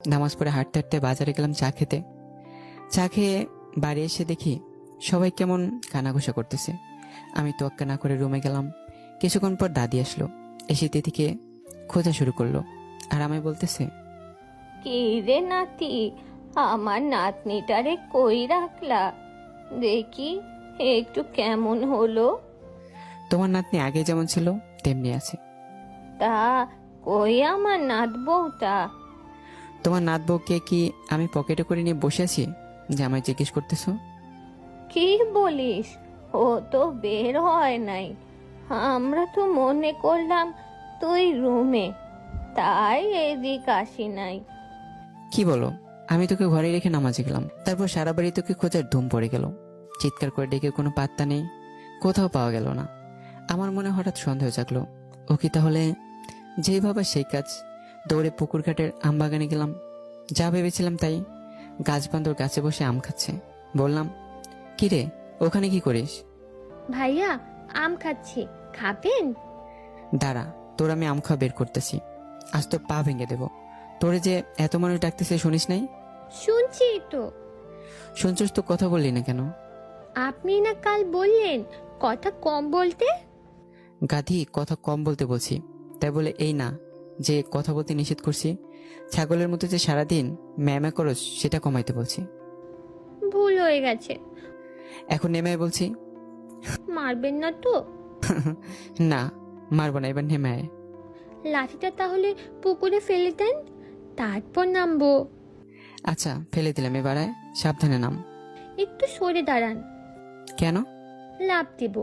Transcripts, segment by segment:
নামাজ পড়ে হাঁটতে হাঁটতে বাজারে গেলাম চা খেতে। চা খেয়ে বাড়ি এসে দেখি সবাই কেমন কানাঘুষা করতেছে। আমি তোয়াক্কা না করে রুমে গেলাম। কিছুক্ষণ পর দাদি আসলো, এসে তিথিকে খোঁজা শুরু করলো। আর আমায় বলতেছে, কি রে নাতি, আমার নাতনিটারে কই রাখলা? দেখি একটু কেমন হলো। তোমার নাতনি আগে যেমন ছিল তেমনি আছে। তা কই আমার নাত বউটা? তোমার নাত বউকে কি আমি পকেটে করে নিয়ে বসে আছি যে আমায় জিজ্ঞেস করতেছো? কি বলিস? ও তো বের হয় নাই, আমরা তো মনে করলাম তুই রুমে, তাই এদিক আসি নাই। কি বলো? আমি তোকে ঘরে রেখে নামাজে গেলাম, তারপর সারা বাড়ি তোকে খোঁজার ধুম পড়ে গেল। চিৎকার করে ডেকে কোনো পাত্তা নেই, কোথাও পাওয়া গেল না। আমার মনে হঠাৎ সন্দেহ জাগলো, ও কি তাহলে যেই ভাবা সেই কাজ। দৌড়ে পুকুর ঘাটের আম বাগানে গেলাম। যা ভেবেছিলাম তাই। গাছ বান্দর গাছে বসে আম খাচ্ছে। বললাম, কি রে, ওখানে কি করিস? ভাইয়া আম খাচ্ছি, খাবেন? দাঁড়া, তোর আমি আম খাওয়া বের করতেছি। আজ তোর পা ভেঙে দেব। তোরে যে এত মানুষ ডাকতেছে শুনিস নাই? শুনছি তো। শুনছস তো, কথা বললি না কেন? আপনি না কাল বললেন কথা কম বলতে। গাধি, কথা কম বলতে বলছি, তাই বলে এই না যে কথা বলতে নিষেধ করছি। ছাগলের মতো যে সারাদিন ম্যামা করস সেটা কমাইতে বলছি। ভুল হয়ে গেছে। এখন নেমে আয় বলছি। মারবেন না তো? না, মারবো না, এবার নেমে আয়। লাঠিটা তাহলে পুকুরে ফেলে দেন, তারপর নামবো। আচ্ছা, ফেলে দিলাম, এবার আয়, সাবধানে নাম। একটু সরে দাঁড়ান। কেন? লাফ দেব।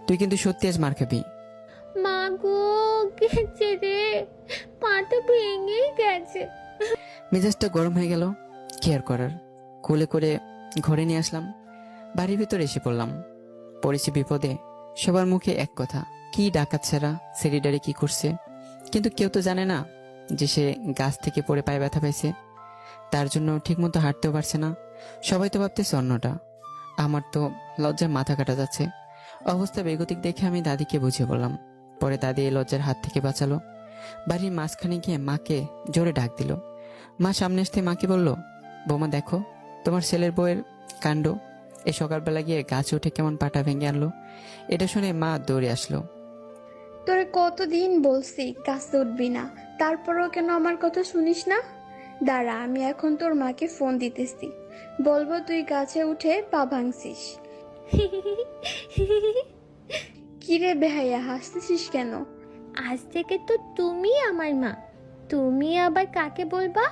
তুই কিন্তু সত্যি আজ মার খাবি। মা গো, গেছে রে, পাটা ভেঙেই গেছে। মেজাজটা গরম হয়ে গেল। কি আর করার, কোলে করে ঘরে নিয়ে আসলাম। বাড়ির ভিতরে এসে পড়লাম। পড়েছি বিপদে। সবার মুখে এক কথা, কি ডাকাত ছাড়া সেরিডারে কি করছে। কিন্তু কেউ তো জানে না যে সে গাছ থেকে পড়ে পায়ে ব্যথা পাইছে, তার জন্য ঠিকমতো হাঁটতেও পারছে না। সবাই তো ভাবতেছে অন্যটা। আমার তো লজ্জায় মাথা কাটা যাচ্ছে। অবস্থা বেগতিক দেখে আমি দাদিকে বুঝিয়ে বললাম। পরে দাদি এই লজ্জার হাত থেকে বাঁচালো। বাড়ির মাঝখানে গিয়ে মাকে জোরে ডাক দিল। মা সামনে আসতে মাকে বলল, বৌমা দেখো তোমার ছেলের বউয়ের কাণ্ড। এই সকালবেলা গিয়ে গাছে উঠে কেমন পাটা ভেঙে আনলো। এটা শুনে মা দৌড়ে আসলো। তোরে কতদিন বলছি গাছে উঠবি না, তারপরও কেন আমার কথা শুনিস না? দাঁড়া, আমি এখন তোর মাকে ফোন দিতেছি, বলবো তুই গাছে উঠে পা ভাঙছিস। কিরে বেহাইয়া, হাসতেছিস কেন? আজ থেকে তো তুমি আমার মা, তুমি আবার কাকে বলবা?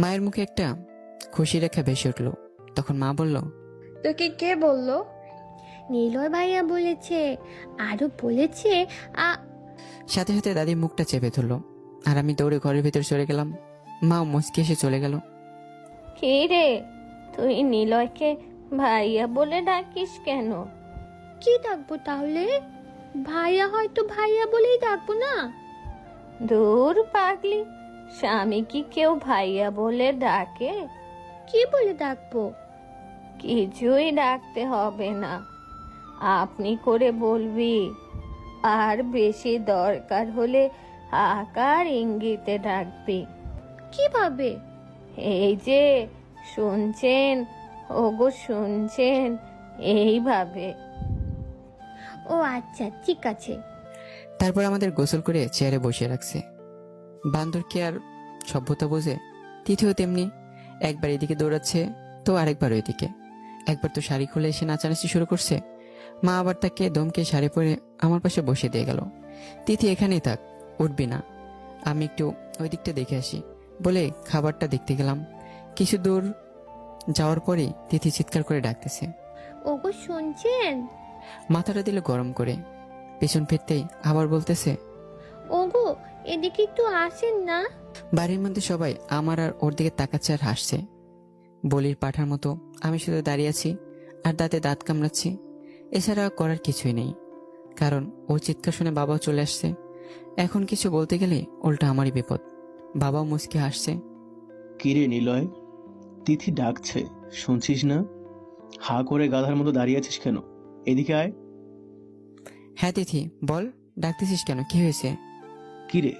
মায়ের মুখে একটা খুশি রেখা ভেসে উঠলো। তখন মা বলল, তোকে কে বললো? নীলয় ভাইয়া বলেছে, আরো বলেছে। সাথে সাথে দাদির মুখটা চেপে ধরলো। আর আমি দৌড়ে ঘরের ভিতর চলে গেলাম। মা মুচকি এসে চলে গেল। কে রে, তুই নিলয়কে ভাইয়া বলে ডাকিস কেন? কি ডাকবো তাহলে? ভাইয়া হয়তো ভাইয়া বলেই ডাকবো না। দূর পাগলি, স্বামী কি কেউ ভাইয়া বলে ডাকে? কি বলে ডাকবো? কিছুই ডাকতে হবে না, আপনি করে বলবি। আর বেশি দরকার হলে আকার ইঙ্গিতে ডাকবি। কিভাবে? এই যে শুনছেন, ওগো শুনছেন, এইভাবে। ও আচ্ছা, ঠিক আছে। তারপর আমাদের গোসল করে চেয়ারে বসিয়ে রাখছে। বান্দর কি আর সভ্যতা বোঝে? তিথিও তেমনি, একবার এদিকে দৌড়াচ্ছে তো আরেকবার ওইদিকে। একবার তো শাড়ি খুলে এসে নাচানাচি শুরু করছে। মা আবার তাকে দমকে শাড়ি পরে আমার পাশে বসে দিয়ে গেল। তিথি এখানেই থাক, উঠবি না, আমি একটু ওই দিকটা দেখে আসি বলে খাবারটা দেখতে গেলাম। কিছু দূর যাওয়ার পরেই তিথি চিৎকার করে ডাকতেছে। ওগো শুনছেন? মাথাটা দিল গরম করে। পেছন ফিরতেই আবার বলতেছে, ওগো এদিকে একটু আসেন না। বাড়ির মধ্যে সবাই আমার আর ওর দিকে তাকাচ্ছে আর হাসছে। বলির পাঠার মতো আমি শুধু দাঁড়িয়ে আছি আর দাঁতে দাঁত কামড়াচ্ছি। এছাড়া করার কিছুই নেই, কারণ ওর চিৎকার শুনে বাবাও চলে আসছে। এখন কিছু বলতে গেলে উল্টা আমারই বিপদ। বাবাও মুচকি হাসছে। কিরে নিলয়, তিথি ডাকছে, শুনছিস না? হা করে গাধার মতো দাঁড়িয়ে আছিস কেন? এদিকে আয়। হ্যাঁ তিথি বল, ডাকতেছিস কেন, কি হয়েছে? কিরে,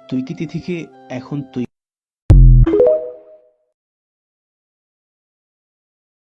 তুই কি তিথিকে এখন তুই